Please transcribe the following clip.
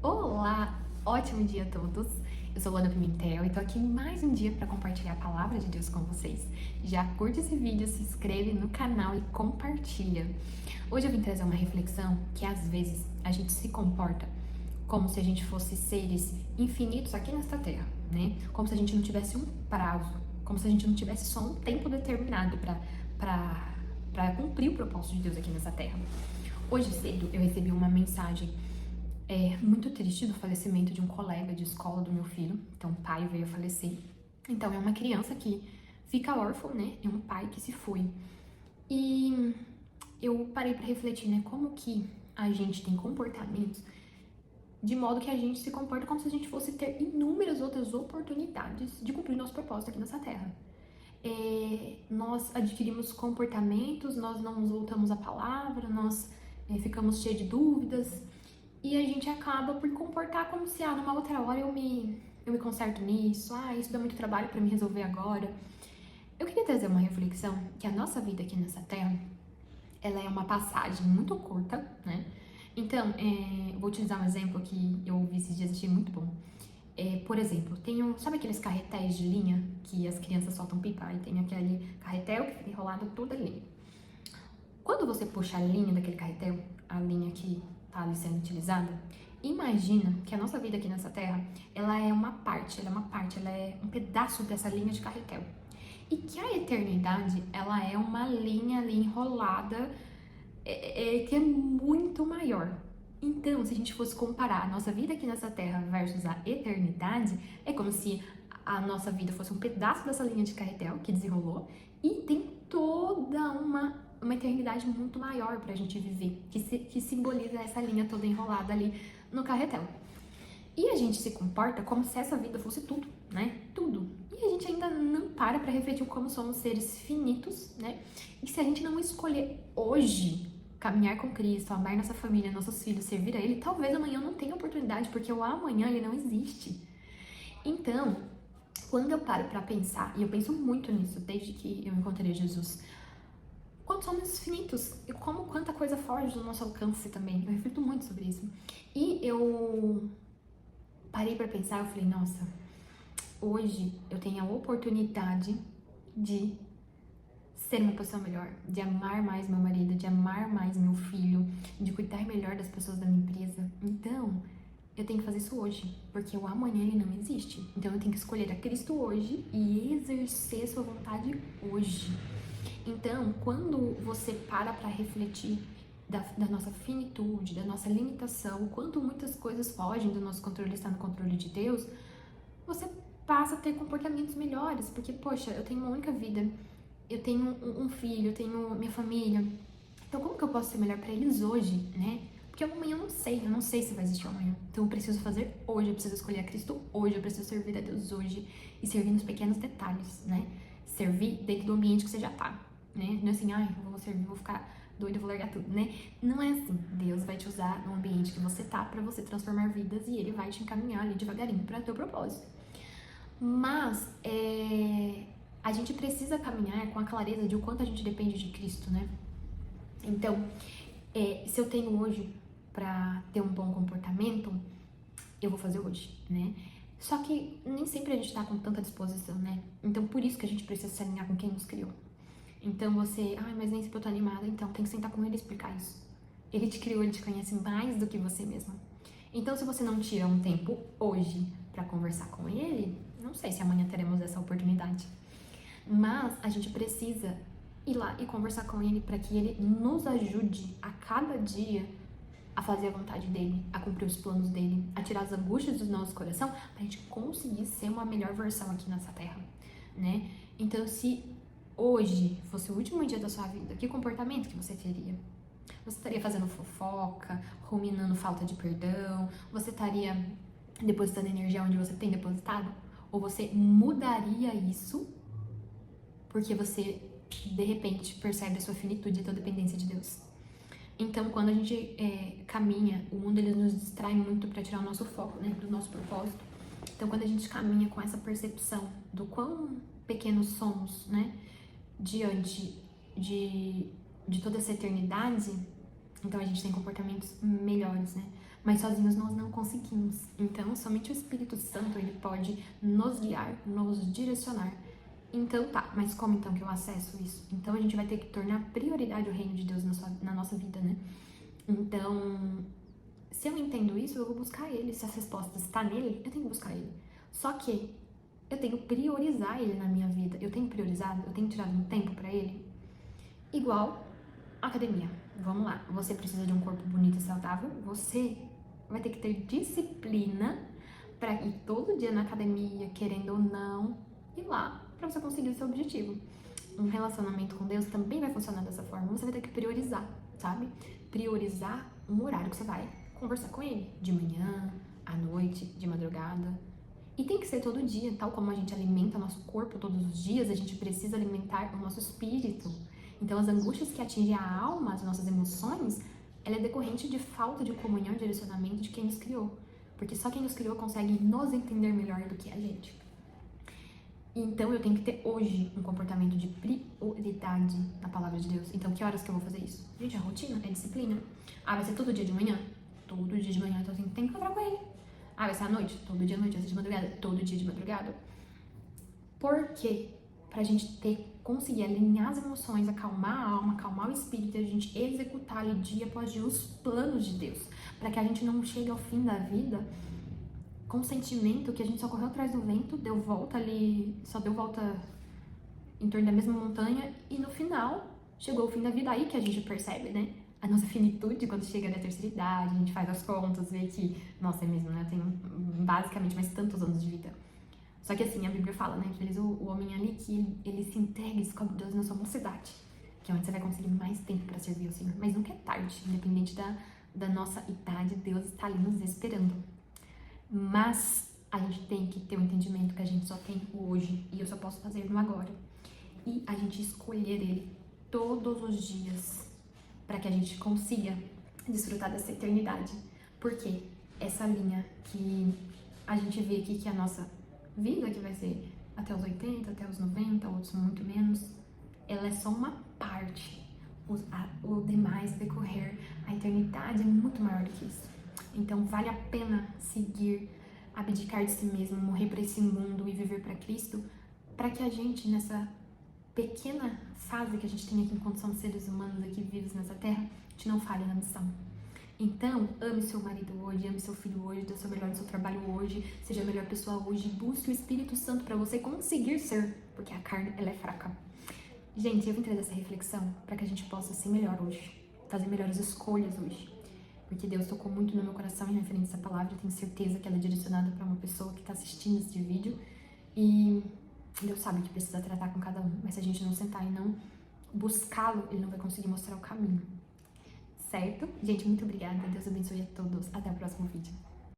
Olá, ótimo dia a todos. Eu sou Luana Pimentel e tô aqui mais um dia para compartilhar a palavra de Deus com vocês. Já curte esse vídeo, se inscreve no canal e compartilha. Hoje eu vim trazer uma reflexão que às vezes a gente se comporta como se a gente fosse seres infinitos aqui nesta terra, né? Como se a gente não tivesse um prazo, como se a gente não tivesse só um tempo determinado para cumprir o propósito de Deus aqui nessa terra. Hoje cedo eu recebi uma mensagem muito triste do falecimento de um colega de escola do meu filho. Então, o pai veio a falecer. Então, é uma criança que fica órfã, né? É um pai que se foi. E eu parei para refletir, né? Como que a gente tem comportamentos de modo que a gente se comporta como se a gente fosse ter inúmeras outras oportunidades de cumprir nosso propósito aqui nessa terra. Nós adquirimos comportamentos, nós não nos voltamos à palavra, nós ficamos cheios de dúvidas, e a gente acaba por comportar como se, numa outra hora eu me conserto nisso, isso dá muito trabalho para me resolver agora. Eu queria trazer uma reflexão que a nossa vida aqui nessa terra, ela é uma passagem muito curta, né? Então, vou utilizar um exemplo que eu ouvi esses dias, achei muito bom. Por exemplo, sabe aqueles carretéis de linha que as crianças soltam pipa? E tem aquele carretel que fica enrolado toda a linha. Quando você puxa a linha daquele carretel, a linha que está ali sendo utilizada, imagina que a nossa vida aqui nessa terra, ela é ela é um pedaço dessa linha de carretel. E que a eternidade, ela é uma linha ali enrolada, que é muito maior. Então, se a gente fosse comparar a nossa vida aqui nessa terra versus a eternidade, é como se a nossa vida fosse um pedaço dessa linha de carretel que desenrolou e tem toda uma eternidade muito maior pra gente viver, que simboliza essa linha toda enrolada ali no carretel. E a gente se comporta como se essa vida fosse tudo, né? Tudo. E a gente ainda não para pra refletir como somos seres finitos, né? E se a gente não escolher hoje caminhar com Cristo, amar nossa família, nossos filhos, servir a Ele, talvez amanhã eu não tenha oportunidade, porque o amanhã ele não existe. Então, quando eu paro pra pensar, e eu penso muito nisso desde que eu encontrei Jesus, quanto somos finitos e quanta coisa foge do nosso alcance também. Eu reflito muito sobre isso. E eu parei pra pensar, eu falei, nossa, hoje eu tenho a oportunidade de ser uma pessoa melhor, de amar mais meu marido, de amar mais meu filho, de cuidar melhor das pessoas da minha empresa. Então, eu tenho que fazer isso hoje, porque o amanhã ele não existe. Então, eu tenho que escolher a Cristo hoje e exercer sua vontade hoje. Então, quando você para refletir da nossa finitude, da nossa limitação, o quanto muitas coisas fogem do nosso controle, está no controle de Deus, você passa a ter comportamentos melhores, porque, poxa, eu tenho uma única vida, eu tenho um filho, eu tenho minha família, então como que eu posso ser melhor pra eles hoje, né? Porque amanhã eu não sei se vai existir amanhã. Então eu preciso fazer hoje, eu preciso escolher a Cristo hoje, eu preciso servir a Deus hoje e servir nos pequenos detalhes, né? Servir dentro do ambiente que você já tá, né? Não é assim, eu vou servir, vou ficar doido, eu vou largar tudo, né? Não é assim. Deus vai te usar no ambiente que você tá pra você transformar vidas e Ele vai te encaminhar ali devagarinho pra teu propósito. Mas a gente precisa caminhar com a clareza de o quanto a gente depende de Cristo, né? Então, se eu tenho hoje pra ter um bom comportamento, eu vou fazer hoje, né? Só que nem sempre a gente tá com tanta disposição, né? Então, por isso que a gente precisa se alinhar com quem nos criou. Então, mas nem sempre eu tô animada, então tem que sentar com ele e explicar isso. Ele te criou, ele te conhece mais do que você mesmo. Então, se você não tira um tempo hoje pra conversar com ele, não sei se amanhã teremos essa oportunidade. Mas a gente precisa ir lá e conversar com ele para que ele nos ajude a cada dia a fazer a vontade dele, a cumprir os planos dele, a tirar as angústias do nosso coração, pra gente conseguir ser uma melhor versão aqui nessa terra, né? Então, se hoje fosse o último dia da sua vida, que comportamento que você teria? Você estaria fazendo fofoca, ruminando falta de perdão? Você estaria depositando energia onde você tem depositado? Ou você mudaria isso porque você, de repente, percebe a sua finitude e a sua dependência de Deus? Então, quando a gente caminha, o mundo ele nos distrai muito para tirar o nosso foco, né, do nosso propósito. Então, quando a gente caminha com essa percepção do quão pequenos somos, né, diante de toda essa eternidade, Então a gente tem comportamentos melhores, né? Mas sozinhos nós não conseguimos. Então somente o Espírito Santo, ele pode nos guiar, nos direcionar. Então tá, mas como então que eu acesso isso? Então a gente vai ter que tornar prioridade o reino de Deus na nossa vida, né? Então, se eu entendo isso, eu vou buscar ele. Se as respostas estão nele, eu tenho que buscar ele. Só que eu tenho que priorizar ele na minha vida. Eu tenho priorizado, eu tenho tirado um tempo pra ele. Igual academia. Vamos lá. Você precisa de um corpo bonito e saudável. Você vai ter que ter disciplina pra ir todo dia na academia, querendo ou não, ir lá pra você conseguir o seu objetivo. Um relacionamento com Deus também vai funcionar dessa forma. Você vai ter que priorizar, sabe? Priorizar um horário que você vai conversar com ele. De manhã, à noite, de madrugada. E tem que ser todo dia, tal como a gente alimenta o nosso corpo todos os dias, a gente precisa alimentar o nosso espírito. Então, as angústias que atingem a alma, as nossas emoções, ela é decorrente de falta de comunhão e direcionamento de quem nos criou. Porque só quem nos criou consegue nos entender melhor do que a gente. Então, eu tenho que ter hoje um comportamento de prioridade na palavra de Deus. Então, que horas que eu vou fazer isso? Gente, é rotina, é disciplina. Ah, vai ser todo dia de manhã? Todo dia de manhã, então assim, tem que encontrar com ele. Ah, vai ser à noite? Todo dia à noite, vai ser de madrugada? Todo dia de madrugada. Por quê? Pra gente conseguir alinhar as emoções, acalmar a alma, acalmar o espírito e a gente executar ali dia após dia os planos de Deus. Pra que a gente não chegue ao fim da vida com o sentimento que a gente só correu atrás do vento, deu volta ali, só deu volta em torno da mesma montanha e no final chegou o fim da vida. Aí que a gente percebe, né? A nossa finitude quando chega na terceira idade, a gente faz as contas, vê que, nossa, é mesmo, né? Eu tenho basicamente mais tantos anos de vida. Só que assim, a Bíblia fala, né? Feliz o homem ali que ele se integra e descobre Deus na sua mocidade, que é onde você vai conseguir mais tempo pra servir ao Senhor. Mas nunca é tarde, independente da nossa idade, Deus está ali nos esperando. Mas a gente tem que ter o entendimento que a gente só tem o hoje e eu só posso fazer no agora. E a gente escolher ele todos os dias para que a gente consiga desfrutar dessa eternidade. Porque essa linha que a gente vê aqui, que é a nossa vida, que vai ser até os 80, até os 90, outros muito menos, ela é só uma parte. O demais decorrer, a eternidade é muito maior do que isso. Então vale a pena seguir, abdicar de si mesmo, morrer para esse mundo e viver para Cristo, para que a gente, nessa pequena fase que a gente tem aqui enquanto somos seres humanos aqui vivos nessa terra, a gente não falhe na missão. Então, ame seu marido hoje, ame seu filho hoje, dê o seu melhor no seu trabalho hoje, seja a melhor pessoa hoje, busque o Espírito Santo para você conseguir ser, porque a carne, ela é fraca. Gente, eu vim trazer essa reflexão para que a gente possa ser melhor hoje, fazer melhores escolhas hoje. Porque Deus tocou muito no meu coração em referência a essa palavra. Eu tenho certeza que ela é direcionada para uma pessoa que está assistindo esse vídeo. E Deus sabe que precisa tratar com cada um. Mas se a gente não sentar e não buscá-lo, Ele não vai conseguir mostrar o caminho. Certo? Gente, muito obrigada. Deus abençoe a todos. Até o próximo vídeo.